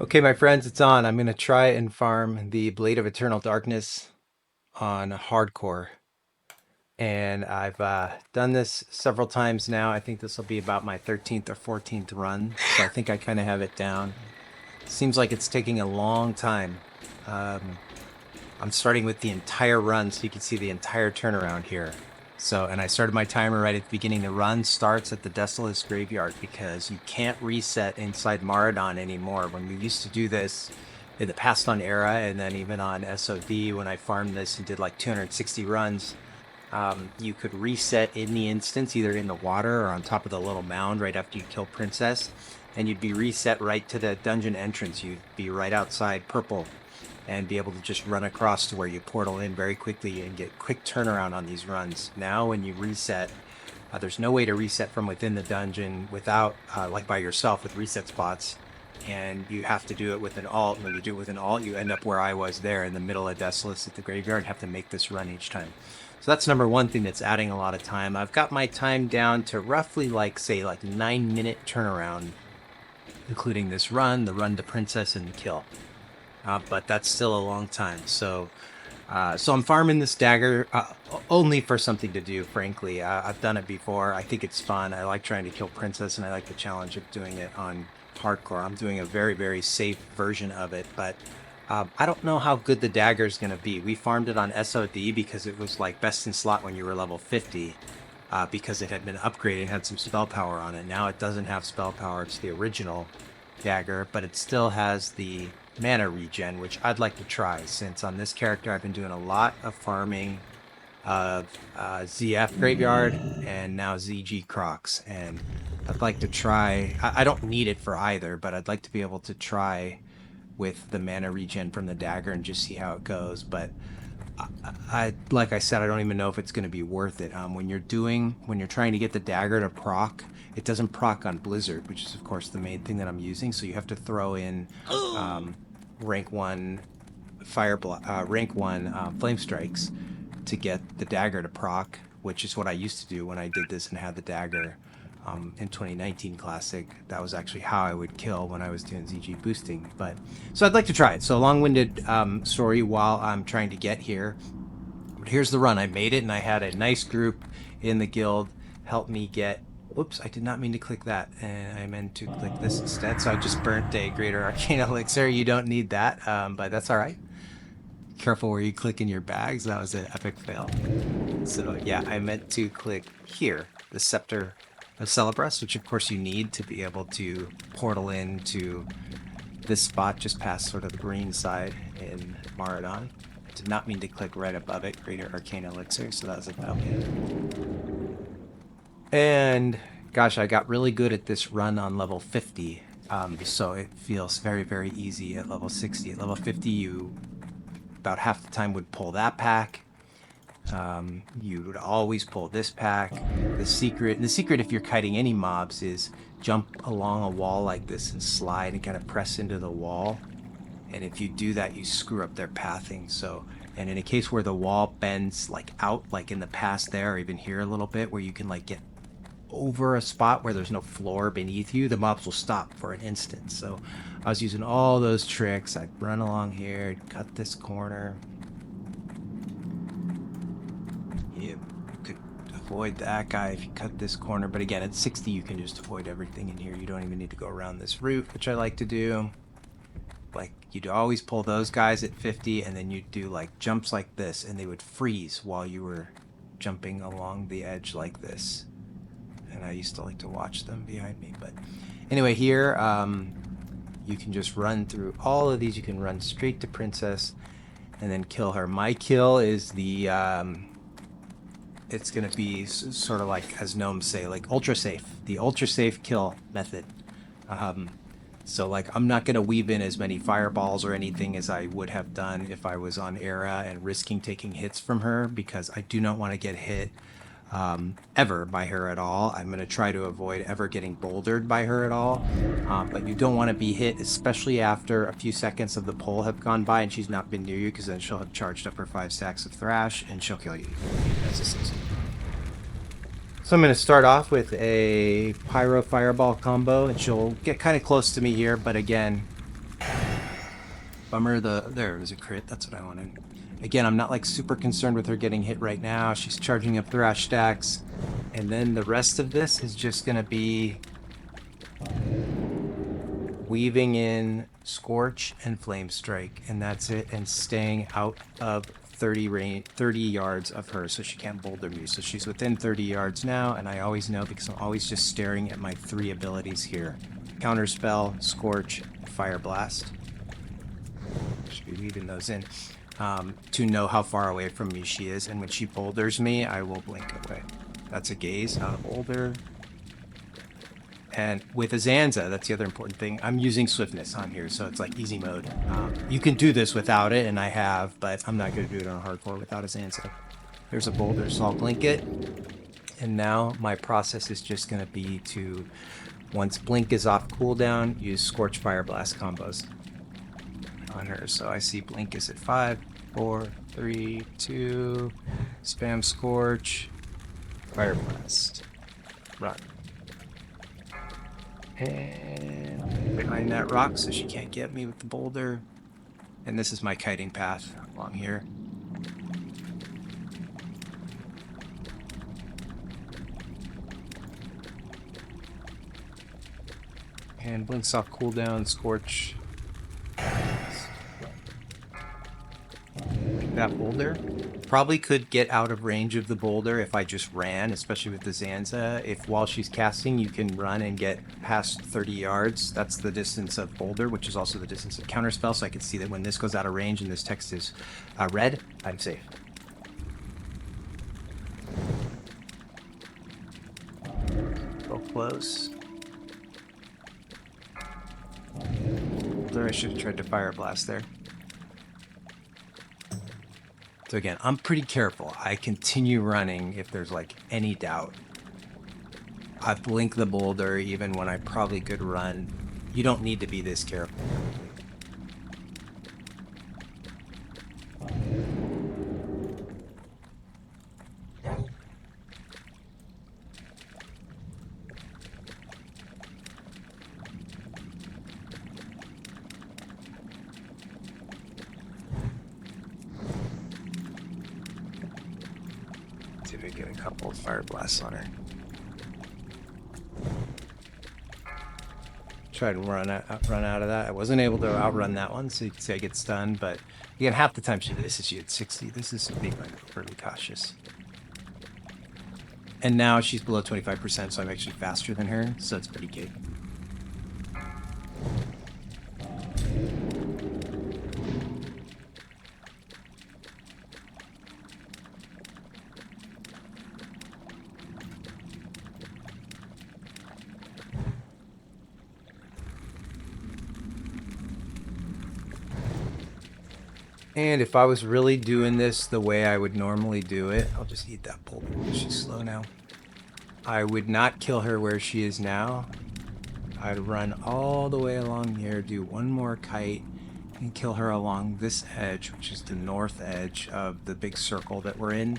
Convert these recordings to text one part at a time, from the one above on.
Okay, my friends, it's on. I'm going to try and farm the Blade of Eternal Darkness on hardcore. And I've done this several times now. I think this will be about my 13th or 14th run. So I think I kind of have it down. Seems like it's taking a long time. Um, I'm starting with the entire run so you can see the entire turnaround here. So, and I started my timer right at the beginning. The run starts at the Desolate Graveyard because you can't reset inside Maradon anymore. When we used to do this in the past on Era and then even on SOD when I farmed this and did like 260 runs, you could reset in the instance, either in the water or on top of the little mound right after you kill Princess, and you'd be reset right to the dungeon entrance. You'd be right outside purple and be able to just run across to where you portal in very quickly and get quick turnaround on these runs. Now, when you reset, there's no way to reset from within the dungeon without, like by yourself with reset spots. And you have to do it with an alt. When you do it with an alt, you end up where I was there in the middle of Desolus at the graveyard and have to make this run each time. So that's number one thing that's adding a lot of time. I've got my time down to roughly like, say, like 9-minute turnaround, including this run, the run to Princess, and the kill. But that's still a long time. So I'm farming this dagger only for something to do, frankly. I've done it before. I think it's fun. I like trying to kill Princess, and I like the challenge of doing it on hardcore. I'm doing a very, very safe version of it, but I don't know how good the dagger is going to be. We farmed it on SOD because it was like best in slot when you were level 50. Because it had been upgraded and had some spell power on it. Now it doesn't have spell power. It's the original dagger, but it still has the mana regen, which I'd like to try, since on this character I've been doing a lot of farming of ZF Graveyard and now ZG Crocs, and I'd like to try. I don't need it for either, but I'd like to be able to try with the mana regen from the dagger and just see how it goes. But like I said, I don't even know if it's going to be worth it. When you're trying to get the dagger to proc, it doesn't proc on Blizzard, which is of course the main thing that I'm using. So you have to throw in rank one rank one flame strikes to get the dagger to proc, which is what I used to do when I did this and had the dagger in 2019 Classic. That was actually how I would kill when I was doing ZG boosting. But so I'd like to try it. So long-winded story while I'm trying to get here. But here's the run. I made it, and I had a nice group in the guild help me get. Oops, I did not mean to click that, and I meant to click this instead. So I just burnt a Greater Arcane Elixir. You don't need that, but that's all right. Careful where you click in your bags. That was an epic fail. So yeah, I meant to click here, the Scepter of Celebras, which of course you need to be able to portal into this spot just past sort of the green side in Maradon. I did not mean to click right above it, Greater Arcane Elixir, so that was a failure. And gosh, I got really good at this run on level 50, so it feels very, very easy at level 60. At level 50, you about half the time would pull that pack. You would always pull this pack. The secret, if you're kiting any mobs, is jump along a wall like this and slide and kind of press into the wall. And if you do that, you screw up their pathing. So, and in a case where the wall bends like out, like in the past there, or even here a little bit, where you can like get over a spot where there's no floor beneath you, the mobs will stop for an instant. So I was using all those tricks. I'd run along here, cut this corner. You could avoid that guy if you cut this corner, but again, at 60 you can just avoid everything in here. You don't even need to go around this route, which I like to do. Like, you'd always pull those guys at 50, and then you'd do like jumps like this, and they would freeze while you were jumping along the edge like this. And I used to like to watch them behind me. But anyway, here you can just run through all of these. You can run straight to Princess and then kill her. My kill is the it's gonna be sort of like, as gnomes say, like ultra safe, the ultra safe kill method. So like, I'm not gonna weave in as many fireballs or anything as I would have done if I was on Era and risking taking hits from her, because I do not want to get hit ever by her at all. I'm going to try to avoid ever getting bouldered by her at all. But you don't want to be hit, especially after a few seconds of the pull have gone by and she's not been near you, because then she'll have charged up her 5 stacks of Thrash and she'll kill you. That's a season. So I'm going to start off with a Pyro Fireball combo, and she'll get kind of close to me here, but again, Bummer, there was a crit. That's what I wanted. Again, I'm not like super concerned with her getting hit right now. She's charging up thrash stacks. And then the rest of this is just going to be weaving in Scorch and Flame Strike, and that's it, and staying out of 30 yards of her so she can't boulder me. So she's within 30 yards now, and I always know because I'm always just staring at my 3 abilities here. Counterspell, Scorch, Fire Blast. Should be weaving those in to know how far away from me she is, and when she boulders me, I will blink away. That's a gaze, not a boulder. And with Azanza, that's the other important thing, I'm using swiftness on here, so it's like easy mode. You can do this without it, and I have, but I'm not going to do it on hardcore without Azanza. There's a boulder, so I'll blink it. And now my process is just going to be to, once blink is off cooldown, use Scorch Fire Blast combos on her. So I see blink is at 5, 4, 3, 2, spam Scorch, Fire Blast, run. And behind that rock so she can't get me with the boulder. And this is my kiting path along here. And blinks off cooldown, Scorch. That boulder. Probably could get out of range of the boulder if I just ran, especially with the Zanza. If while she's casting you can run and get past 30 yards, that's the distance of boulder, which is also the distance of counterspell, so I can see that when this goes out of range and this text is red, I'm safe. Go close. Boulder, I should have tried to Fire Blast there. So again, I'm pretty careful. I continue running if there's like any doubt. I blink the boulder even when I probably could run. You don't need to be this careful. See if I get a couple of Fire Blasts on her. Try to run out of that. I wasn't able to outrun that one, so you can see I get stunned, but again, half the time she misses you at 60. This is being overly cautious. And now she's below 25%, so I'm actually faster than her, so it's pretty good. And if I was really doing this the way I would normally do it, I'll just eat that boulder. She's slow now. I would not kill her where she is now. I'd run all the way along here, do one more kite, and kill her along this edge, which is the north edge of the big circle that we're in,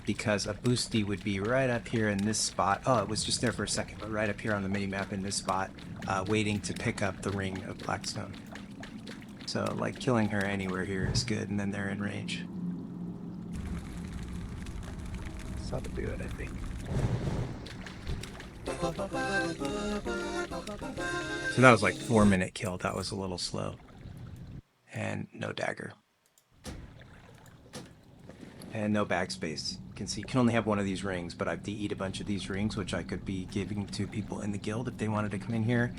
because a boosty would be right up here in this spot. Oh, it was just there for a second, but right up here on the mini-map in this spot, waiting to pick up the ring of Blackstone. So, like, killing her anywhere here is good, and then they're in range. That's how to do it, I think. So that was like 4-minute kill. That was a little slow. And no dagger. And no backspace. You can see you can only have one of these rings, but I've de-eat a bunch of these rings, which I could be giving to people in the guild if they wanted to come in here.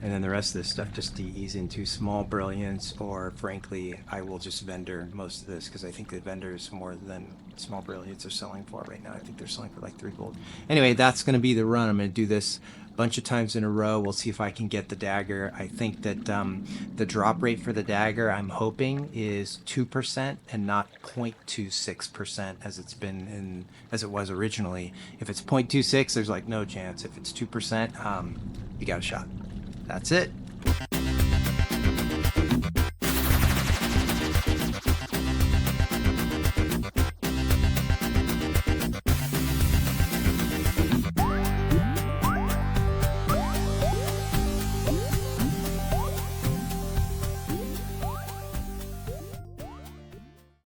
And then the rest of this stuff just de-ease into small brilliance, or frankly, I will just vendor most of this because I think the vendors more than small brilliance are selling for right now. I think they're selling for like 3 gold. Anyway, that's going to be the run. I'm going to do this a bunch of times in a row. We'll see if I can get the dagger. I think that the drop rate for the dagger, I'm hoping, is 2% and not 0.26% as it's been as it was originally. If it's 0.26, there's like no chance. If it's 2%, you got a shot. That's it.